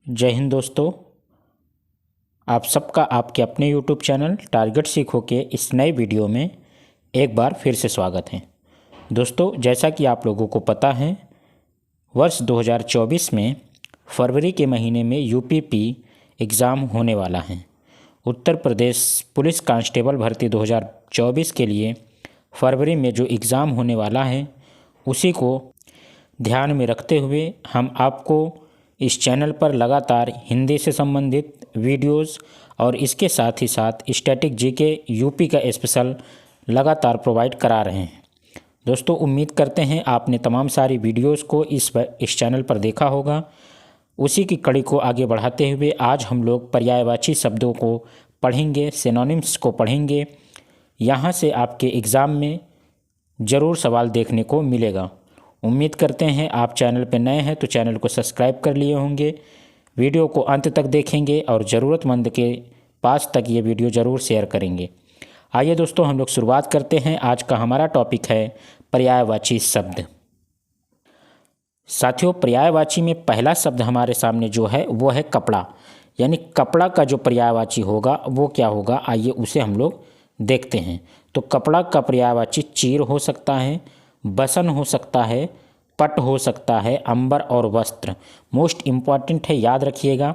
जय हिंद दोस्तों। आप सबका आपके अपने YouTube चैनल टारगेट सीखो के इस नए वीडियो में एक बार फिर से स्वागत है। दोस्तों, जैसा कि आप लोगों को पता है, वर्ष 2024 में फरवरी के महीने में UPP एग्ज़ाम होने वाला है। उत्तर प्रदेश पुलिस कांस्टेबल भर्ती 2024 के लिए फरवरी में जो एग्ज़ाम होने वाला है, उसी को ध्यान में रखते हुए हम आपको इस चैनल पर लगातार हिंदी से संबंधित वीडियोस और इसके साथ ही साथ स्टैटिक जीके यूपी का स्पेशल लगातार प्रोवाइड करा रहे हैं। दोस्तों, उम्मीद करते हैं आपने तमाम सारी वीडियोस को इस चैनल पर देखा होगा। उसी की कड़ी को आगे बढ़ाते हुए आज हम लोग पर्यायवाची शब्दों को पढ़ेंगे, सिनोनिम्स को पढ़ेंगे। यहाँ से आपके एग्ज़ाम में ज़रूर सवाल देखने को मिलेगा। उम्मीद करते हैं आप चैनल पर नए हैं तो चैनल को सब्सक्राइब कर लिए होंगे, वीडियो को अंत तक देखेंगे और ज़रूरतमंद के पास तक ये वीडियो ज़रूर शेयर करेंगे। आइए दोस्तों, हम लोग शुरुआत करते हैं। आज का हमारा टॉपिक है पर्यायवाची शब्द। साथियों, पर्यायवाची में पहला शब्द हमारे सामने जो है वो है कपड़ा। यानी कपड़ा का जो पर्यायवाची होगा वो क्या होगा, आइए उसे हम लोग देखते हैं। तो कपड़ा का पर्यायवाची चीर हो सकता है, बसन हो सकता है, पट हो सकता है, अंबर और वस्त्र। मोस्ट इम्पॉर्टेंट है, याद रखिएगा।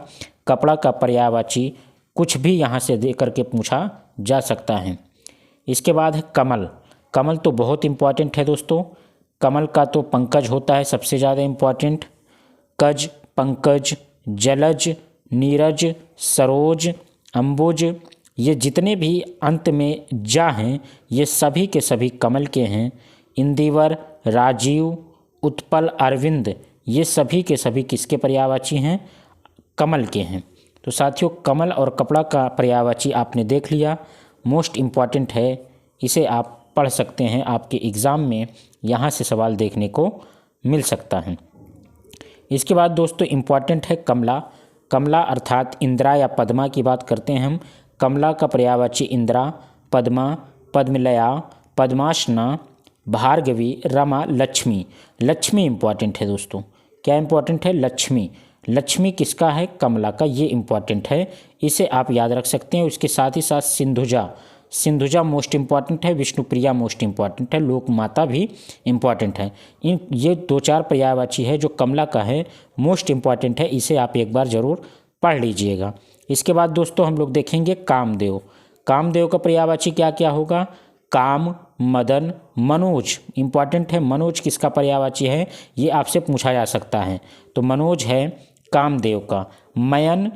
कपड़ा का पर्यायवाची कुछ भी यहाँ से दे करके पूछा जा सकता है। इसके बाद है कमल। कमल तो बहुत इम्पॉर्टेंट है दोस्तों। कमल का तो पंकज होता है सबसे ज़्यादा इम्पॉर्टेंट। कज, पंकज, जलज, नीरज, सरोज, अंबुज, ये जितने भी अंत में जा हैं ये सभी के सभी कमल के हैं। इंदिवर, राजीव, उत्पल, अरविंद, ये सभी के सभी किसके पर्यायवाची हैं? कमल के हैं। तो साथियों, कमल और कपड़ा का पर्यायवाची आपने देख लिया। मोस्ट इम्पॉर्टेंट है, इसे आप पढ़ सकते हैं। आपके एग्ज़ाम में यहाँ से सवाल देखने को मिल सकता है। इसके बाद दोस्तों इम्पॉर्टेंट है कमला। कमला अर्थात इंदिरा या पद्मा की बात करते हैं हम। कमला का पर्यायवाची इंदिरा, पद्मा, पद्मलया, पद्मासना, भार्गवी, रमा, लक्ष्मी। लक्ष्मी इम्पॉर्टेंट है दोस्तों। क्या इम्पॉर्टेंट है? लक्ष्मी। लक्ष्मी किसका है? कमला का। ये इम्पॉर्टेंट है, इसे आप याद रख सकते हैं। उसके साथ ही साथ सिंधुजा। सिंधुजा मोस्ट इम्पॉर्टेंट है। विष्णुप्रिया मोस्ट इम्पॉर्टेंट है। लोक माता भी इम्पॉर्टेंट है। ये 2-4 पर्यायवाची है जो कमला का है, मोस्ट इम्पॉर्टेंट है। इसे आप एक बार ज़रूर पढ़ लीजिएगा। इसके बाद दोस्तों हम लोग देखेंगे कामदेव। कामदेव का पर्यायवाची क्या क्या होगा? काम, मदन, मनोज। इम्पॉर्टेंट है, मनोज किसका पर्यायवाची है? ये आपसे पूछा जा सकता है। तो मनोज है कामदेव का। मयन,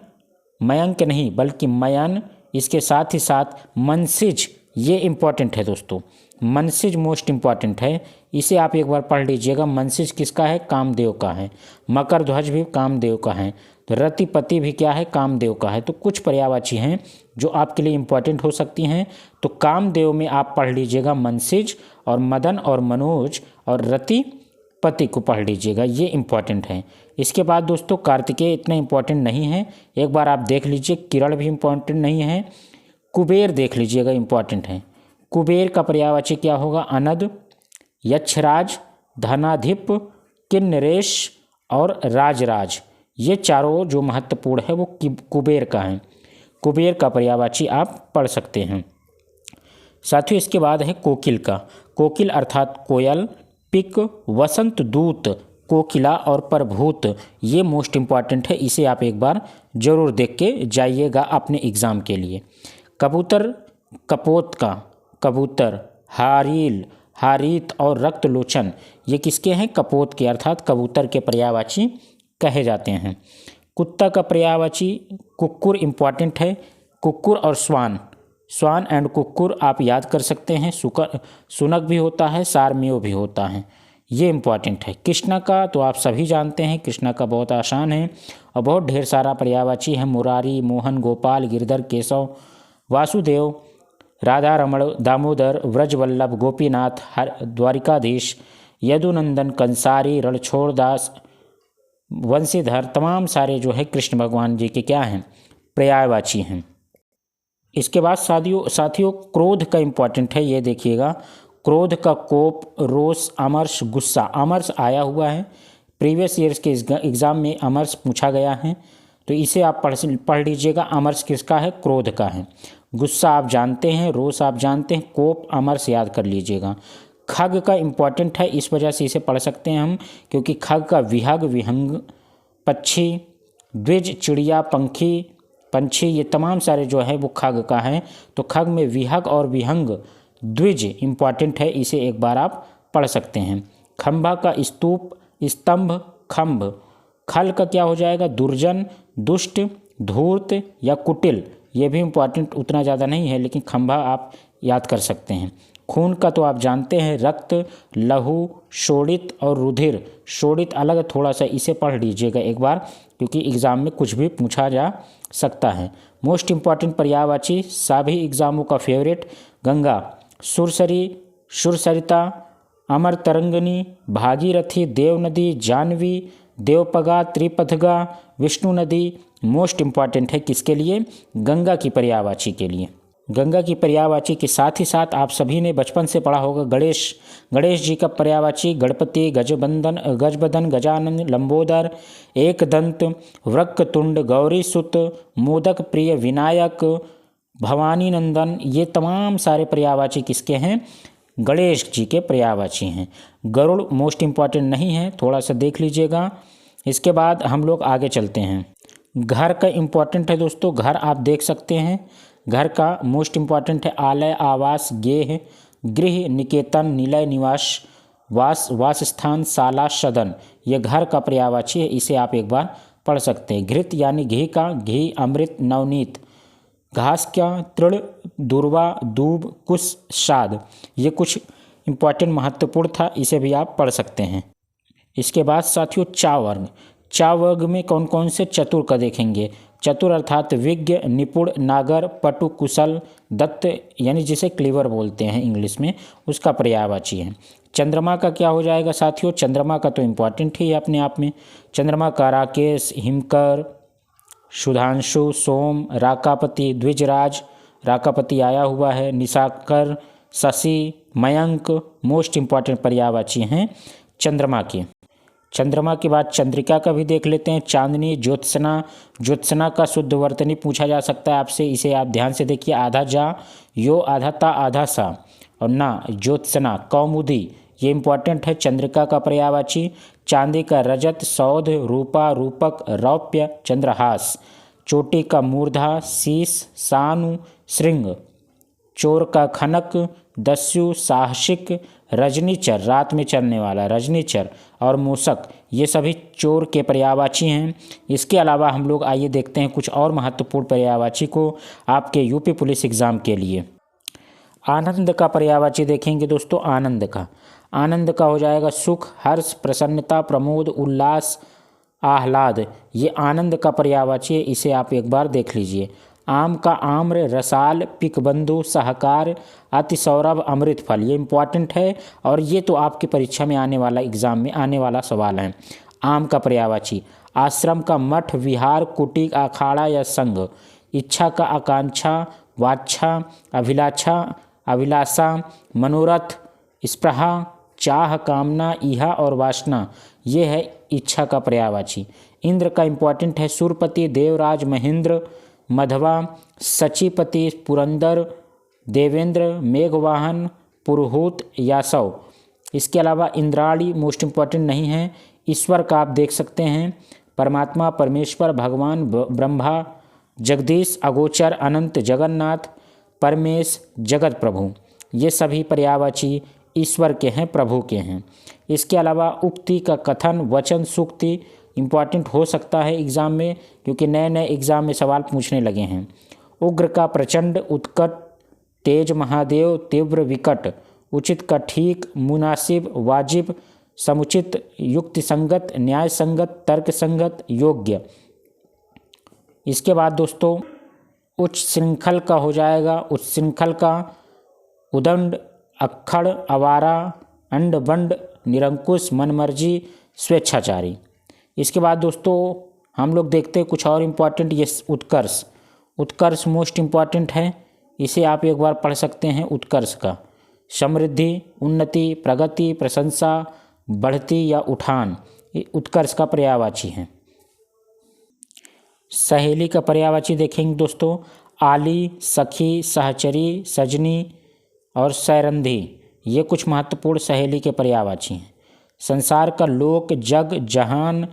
मयंक नहीं बल्कि मयन। इसके साथ ही साथ मनसिज, ये इम्पॉर्टेंट है दोस्तों। मनसिज मोस्ट इम्पॉर्टेंट है, इसे आप एक बार पढ़ लीजिएगा। मनसिज किसका है? कामदेव का है। मकर ध्वज भी कामदेव का है। तो रतिपति भी क्या है? कामदेव का है। तो कुछ पर्यायवाची हैं जो आपके लिए इम्पॉर्टेंट हो सकती हैं। तो कामदेव में आप पढ़ लीजिएगा मनसिज, और मदन और मनोज और रतिपति को पढ़ लीजिएगा, ये इम्पॉर्टेंट है। इसके बाद दोस्तों कार्तिकेय इतना इम्पॉर्टेंट नहीं है, एक बार आप देख लीजिए। किरण भी इम्पॉर्टेंट नहीं है। कुबेर देख लीजिएगा, इम्पॉर्टेंट है। कुबेर का पर्यायवाची क्या होगा? अनद, यक्षराज, धनाधिप, किन्नरेश और राजराज। ये चारों जो महत्वपूर्ण है वो कुबेर का है। कुबेर का पर्यायवाची आप पढ़ सकते हैं। साथियों, इसके बाद है कोकिल का। कोकिल अर्थात कोयल, पिक, वसंत दूत, कोकिला और प्रभूत, ये मोस्ट इम्पॉर्टेंट है। इसे आप एक बार जरूर देख के जाइएगा अपने एग्ज़ाम के लिए। कबूतर, कपोत का कबूतर, हारील, हारीत और रक्तलोचन, ये किसके हैं? कपोत के, अर्थात कबूतर के पर्यायवाची कहे जाते हैं। कुत्ता का पर्यायवाची कुक्कुर इम्पॉर्टेंट है। कुक्कुर और स्वान, स्वान एंड कुक्कुर आप याद कर सकते हैं। सुनक भी होता है, सारमेय भी होता है, ये इम्पॉर्टेंट है। कृष्णा का तो आप सभी जानते हैं, कृष्णा का बहुत आसान है और बहुत ढेर सारा पर्यायवाची है। मुरारी, मोहन, गोपाल, गिरधर, केशव, वासुदेव, राधा रमण, दामोदर, व्रजवल्लभ, गोपीनाथ, द्वारिकाधीश, यदुनंदन, कंसारी, रणछोड़दास, वंशीधर, तमाम सारे जो है कृष्ण भगवान जी के क्या हैं? पर्यायवाची हैं। इसके बाद साथियों क्रोध का इम्पॉर्टेंट है, ये देखिएगा। क्रोध का कोप, रोष, अमर्ष, गुस्सा। अमर्ष आया हुआ है, प्रीवियस ईयर्स के एग्ज़ाम में अमर्ष पूछा गया है। तो इसे आप पढ़ लीजिएगा। अमर्ष किसका है? क्रोध का है। गुस्सा आप जानते हैं, रोष आप जानते हैं, कोप अमर्ष याद कर लीजिएगा। खग का इम्पॉर्टेंट है, इस वजह से इसे पढ़ सकते हैं हम, क्योंकि खग का विहग, विहंग, पक्षी, द्विज चिड़िया, पंछी, ये तमाम सारे जो है वो खग का है। तो खग में विहग और विहंग, द्विज इम्पॉर्टेंट है, इसे एक बार आप पढ़ सकते हैं। खंभा का स्तूप, स्तंभ, खंभ। खल का क्या हो जाएगा? दुर्जन, दुष्ट, धूर्त या कुटिल। ये भी इम्पॉर्टेंट उतना ज़्यादा नहीं है, लेकिन खंभा आप याद कर सकते हैं। खून का तो आप जानते हैं, रक्त, लहू, शोणित और रुधिर। शोणित अलग थोड़ा सा, इसे पढ़ लीजिएगा एक बार, क्योंकि एग्ज़ाम में कुछ भी पूछा जा सकता है। मोस्ट इम्पॉर्टेंट पर्यायवाची, सभी एग्ज़ामों का फेवरेट, गंगा, सुरसरी, सुरसरिता, अमर तरंगिनी, भागीरथी, देव नदी, जानवी, देवपगा, त्रिपथगा, विष्णु नदी। मोस्ट इम्पॉर्टेंट है किसके लिए? गंगा की पर्यायवाची के लिए। गंगा की पर्यायवाची के साथ ही साथ आप सभी ने बचपन से पढ़ा होगा गणेश जी का पर्यायवाची, गणपति, गजबदन, गजानन, लंबोदर, एकदंत, वक्रतुंड, गौरीसुत, मोदक प्रिय, विनायक, भवानी नंदन। ये तमाम सारे पर्यायवाची किसके हैं? गणेश जी के पर्यायवाची हैं। गरुड़ मोस्ट इम्पॉर्टेंट नहीं है, थोड़ा सा देख लीजिएगा। इसके बाद हम लोग आगे चलते हैं। घर का इम्पॉर्टेंट है दोस्तों, घर आप देख सकते हैं। घर का मोस्ट इम्पॉर्टेंट है आलय, आवास, गेह, गृह, निकेतन, निलय, निवास, वास स्थान, शाला, सदन। यह घर का पर्यायवाची है, इसे आप एक बार पढ़ सकते हैं। घृत यानी घी का, घी, अमृत, नवनीत। घास क्या? तृण, दूर्वा, दूब, कुश, शाद। ये कुछ इम्पॉर्टेंट महत्वपूर्ण था, इसे भी आप पढ़ सकते हैं। इसके बाद साथियों चा वर्ग। चा वर्ग में कौन कौन से चतुर का देखेंगे? चतुर अर्थात विज्ञ, निपुण, नागर, पटु, कुशल, दत्त, यानी जिसे क्लीवर बोलते हैं इंग्लिश में, उसका पर्यायवाची है। चंद्रमा का क्या हो जाएगा साथियों? चंद्रमा का तो इम्पॉर्टेंट ही है अपने आप में। चंद्रमा का राकेश, हिमकर, सुधांशु, सोम, राकापति, द्विजराज, राकापति आया हुआ है, निशाकर, शशि, मयंक। मोस्ट इम्पॉर्टेंट पर्यायवाची हैं चंद्रमा के। चंद्रमा के बाद चंद्रिका का भी देख लेते हैं। चांदनी, ज्योत्सना। ज्योत्सना का शुद्ध वर्तनी पूछा जा सकता है आपसे, इसे आप ध्यान से देखिए। आधा जा, यो आधा ता, आधा सा, और ना ज्योत्सना। कौमुदी, ये इंपॉर्टेंट है, चंद्रिका का पर्यायवाची। चांदी का रजत, सौध, रूपा, रूपक, रौप्य, चंद्रहास। चोटी का मूर्धा, शीश, सानु, श्रृंग। चोर का खनक, दस्यु, साहसिक, रजनीचर, रात में चलने वाला रजनीचर, और मूसक। ये सभी चोर के पर्यायवाची हैं। इसके अलावा हम लोग आइए देखते हैं कुछ और महत्वपूर्ण पर्यायवाची को आपके यूपी पुलिस एग्ज़ाम के लिए। आनंद का पर्यायवाची देखेंगे दोस्तों। आनंद का हो जाएगा सुख, हर्ष, प्रसन्नता, प्रमोद, उल्लास, आह्लाद। ये आनंद का पर्यायवाची है, इसे आप एक बार देख लीजिए। आम का आम्र, रसाल, पिकबंधु, सहकार, अतिसौरभ, अमृत फल। ये इम्पॉर्टेंट है और ये तो आपकी परीक्षा में आने वाला एग्जाम में आने वाला सवाल है। आम का पर्यायवाची आश्रम का मठ, विहार, कुटीर, अखाड़ा या संघ। इच्छा का आकांक्षा, वाच्छा, अभिलाषा, मनोरथ, स्पृहा, चाह, कामना, इहा और वासना। ये है इच्छा का पर्यायवाची। इंद्र का इम्पॉर्टेंट है सुरपति, देवराज, महेंद्र, मधवा, सचिपति, पुरंदर, देवेंद्र, मेघवाहन, पुरोहित, यासव। इसके अलावा इंद्राणी मोस्ट इम्पॉर्टेंट नहीं है। ईश्वर का आप देख सकते हैं परमात्मा, परमेश्वर, भगवान, ब्रह्मा, जगदीश, अगोचर, अनंत, जगन्नाथ, परमेश, जगत प्रभु। ये सभी पर्यायवाची ईश्वर के हैं, प्रभु के हैं। इसके अलावा उक्ति का कथन, वचन, सूक्ति इम्पॉर्टेंट हो सकता है एग्ज़ाम में, क्योंकि नए नए एग्ज़ाम में सवाल पूछने लगे हैं। उग्र का प्रचंड, उत्कट, तेज, महादेव, तीव्र, विकट। उचित का ठीक, मुनासिब, वाजिब, समुचित, युक्ति संगत, न्याय संगत, तर्क संगत, योग्य। इसके बाद दोस्तों उच्च श्रृंखल का हो जाएगा। उच्च श्रृंखल का उदंड, अक्खड़, आवारा, अंड बंड, निरंकुश, मनमर्जी, स्वेच्छाचारी। इसके बाद दोस्तों हम लोग देखते हैं कुछ और इम्पॉर्टेंट। ये उत्कर्ष मोस्ट इम्पॉर्टेंट है, इसे आप एक बार पढ़ सकते हैं। उत्कर्ष का समृद्धि, उन्नति, प्रगति, प्रशंसा, बढ़ती या उठान, ये उत्कर्ष का पर्यायवाची है। सहेली का पर्यायवाची देखेंगे दोस्तों, आली, सखी, सहचरी, सजनी और सैरंधी, ये कुछ महत्वपूर्ण सहेली के पर्यायवाची हैं। संसार का लोक, जग, जहान,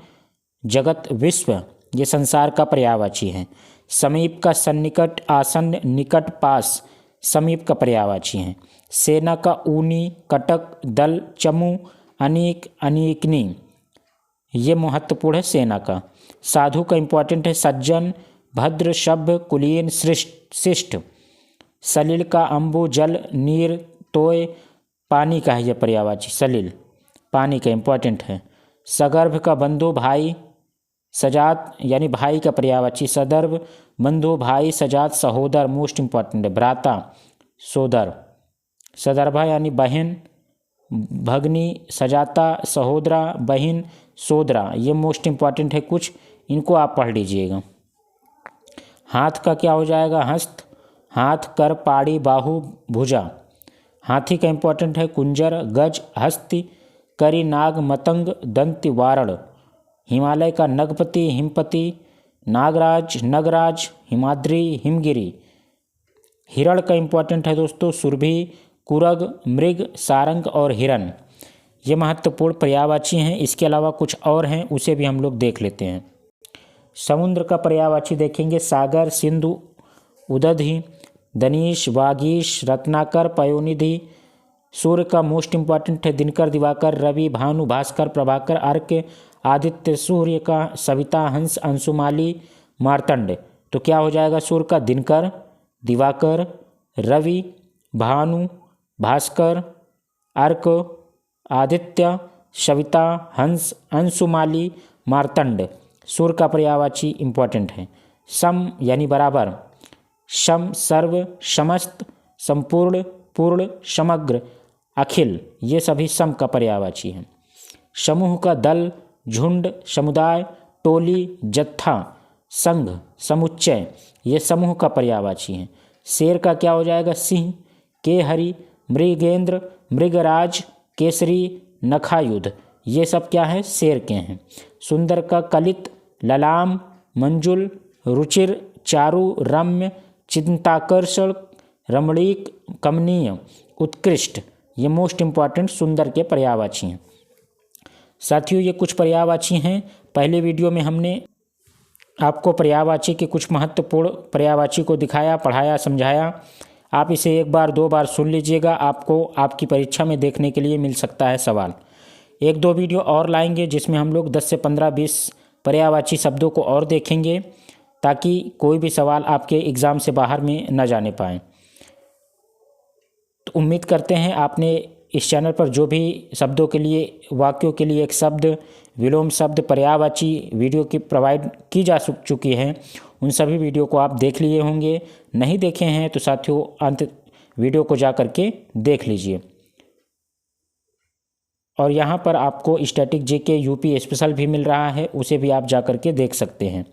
जगत, विश्व, ये संसार का पर्यायवाची है। समीप का सन्निकट, आसन्न, निकट, पास, समीप का पर्यायवाची है। सेना का ऊनी, कटक, दल, चमू, अनेक, अनेकनी, ये महत्वपूर्ण है सेना का। साधु का इंपॉर्टेंट है सज्जन, भद्र, सभ्य, कुलीन, शिष्ट। सलिल का अम्बु, जल, नीर, तोय, पानी का है यह पर्यायवाची, सलिल पानी का इंपॉर्टेंट है। सगर्भ का बंधु, भाई, सजात यानी भाई का पर्यायवाची सदर्भ, बंधु, भाई, सजात, सहोदर, मोस्ट इंपॉर्टेंट है, भ्राता, सोदर। सदर्भा यानी बहन, भगनी, सजाता, सहोदरा, बहन, सोदरा, ये मोस्ट इंपॉर्टेंट है कुछ, इनको आप पढ़ लीजिएगा। हाथ का क्या हो जाएगा, हस्त, हाथ, कर, पाड़ी, बाहु, भुजा। हाथी का इंपॉर्टेंट है कुंजर, गज, हस्ती, करी, नाग, मतंग, दंती, वारण। हिमालय का नगपति, हिमपति, नागराज, नगराज, हिमाद्री, हिमगिरी। हिरण का इंपॉर्टेंट है दोस्तों सुरभि, कुरग, मृग, सारंग और हिरण, ये महत्वपूर्ण पर्यायवाची हैं। इसके अलावा कुछ और हैं, उसे भी हम लोग देख लेते हैं। समुद्र का पर्यायवाची देखेंगे सागर, सिंधु, उदधि, दनीश, वागीश, रत्नाकर, पयोनिधि। सूर्य का मोस्ट इंपॉर्टेंट है दिनकर, दिवाकर, रवि, भानु, भास्कर, प्रभाकर, अर्क, आदित्य। सूर्य का सविता, हंस, अंशुमाली, मार्तंड। तो क्या हो जाएगा सूर्य का, दिनकर, दिवाकर, रवि, भानु, भास्कर, अर्क, आदित्य, सविता, हंस, अंशुमाली, मार्तंड। सूर्य का पर्यायवाची इंपॉर्टेंट है। सम यानी बराबर, सम, सर्व, समस्त, संपूर्ण, पूर्ण, समग्र, अखिल, ये सभी सम का पर्यायवाची हैं। समूह का दल, झुंड, समुदाय, टोली, जत्था, संघ, समुच्चय, ये समूह का पर्यायवाची हैं। शेर का क्या हो जाएगा, सिंह, केहरी, मृगेंद्र, मृगराज, केसरी, नखायुध, ये सब क्या है, शेर के हैं। सुंदर का कलित, ललाम, मंजुल, रुचिर, चारु, रम्य, चिंताकर्षण, रमणीक, कमनीय, उत्कृष्ट, ये मोस्ट इंपॉर्टेंट सुंदर के पर्यायवाची हैं। साथियों ये कुछ पर्यायवाची हैं। पहले वीडियो में हमने आपको पर्यायवाची के कुछ महत्वपूर्ण पर्यायवाची को दिखाया, पढ़ाया, समझाया। आप इसे एक बार दो बार सुन लीजिएगा, आपको आपकी परीक्षा में देखने के लिए मिल सकता है सवाल। एक दो वीडियो और लाएंगे जिसमें हम लोग 10 से 15-20 पर्यायवाची शब्दों को और देखेंगे, ताकि कोई भी सवाल आपके एग्ज़ाम से बाहर में न जाने पाए। तो उम्मीद करते हैं आपने इस चैनल पर जो भी शब्दों के लिए, वाक्यों के लिए एक शब्द, विलोम शब्द, पर्यायवाची वीडियो की प्रोवाइड की जा चुकी है, उन सभी वीडियो को आप देख लिए होंगे। नहीं देखे हैं तो साथियों अंत वीडियो को जा करके देख लीजिए। और यहाँ पर आपको स्टैटिक जीके यूपी स्पेशल भी मिल रहा है, उसे भी आप जा करके देख सकते हैं।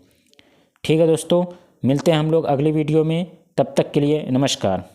ठीक है दोस्तों, मिलते हैं हम लोग अगली वीडियो में, तब तक के लिए नमस्कार।